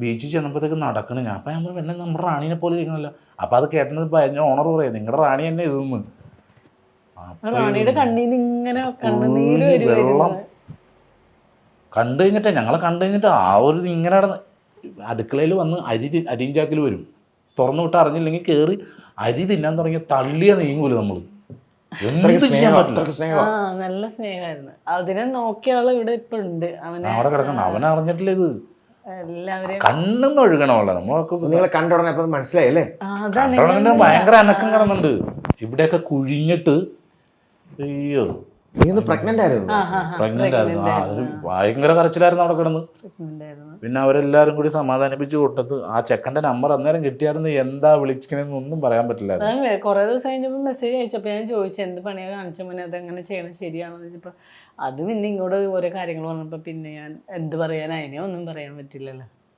ബീച്ചിൽ ചെന്നപ്പോഴത്തേക്ക് നടക്കണ ഞാൻ അപ്പം ഞാൻ പിന്നെ നമ്മുടെ റാണീനെ പോലെ ഇരിക്കണല്ലോ. അപ്പം അത് കേട്ടത് ഭയങ്കര ഓണർ പറയാം നിങ്ങളുടെ റാണി തന്നെ ഇതെന്ന്. റാണിയുടെ കണ്ണീന്ന് ഇങ്ങനെ കണ്ണുനീര് വെള്ളം കണ്ടു കഴിഞ്ഞിട്ടേ ഞങ്ങളെ കണ്ടു കഴിഞ്ഞിട്ട് ആ ഒരു ഇങ്ങനെ നടന്ന് അടുക്കളയിൽ വന്ന് അരിയും ചാക്കിൽ വരും. തുറന്നു വിട്ട് അറിഞ്ഞില്ലെങ്കിൽ കയറി അരി തിന്നാൻ തുടങ്ങിയ തള്ളിയ നീങ്ങൂല നമ്മൾ. നല്ല സ്നേഹമായിരുന്നു. അതിനെ നോക്കിയ ആള് ഇവിടെ ഇപ്പൊ ഉണ്ട്. അവിടെ കിടക്കണം. അവൻ അറിഞ്ഞിട്ടില്ല ഇത്. എല്ലാവരെയും കണ്ണെന്ന് ഒഴുകണമല്ല നമ്മളൊക്കെ. നിങ്ങളെ കണ്ടുടനെ മനസ്സിലായല്ലേ? ഭയങ്കര അനക്കം കിടന്നുണ്ട് ഇവിടെയൊക്കെ കുഴിഞ്ഞിട്ട്. അയ്യോ പ്രഗ്നന്റ് ആയിരുന്നു. ഭയങ്കര കരച്ചിലായിരുന്നു അവിടെ കിടന്ന്. പിന്നെ അവരെല്ലാരും കൂടി സമാധാനിപ്പിച്ച് കൊടുത്തത് ആ ചെക്കന്റെ നമ്പർ അന്നേരം കിട്ടിയായിരുന്നു. എന്താ വിളിക്കണെന്നൊന്നും പറയാൻ പറ്റില്ല. കുറെ ദിവസം കഴിഞ്ഞപ്പോൾ മെസ്സേജ് അയച്ചപ്പോൾ ഞാൻ ചോദിച്ചു എന്ത് പണിയാ കാണിച്ച മോനെ, അതെങ്ങനെ ചെയ്യണം ശരിയാണെന്ന് ചോദിച്ചപ്പോൾ അത് പിന്നെ ഇങ്ങോട്ട് ഓരോ കാര്യങ്ങൾ പറഞ്ഞപ്പോൾ പിന്നെ ഞാൻ എന്ത് പറയാൻ, അതിനെ ഒന്നും പറയാൻ പറ്റില്ലല്ലോ.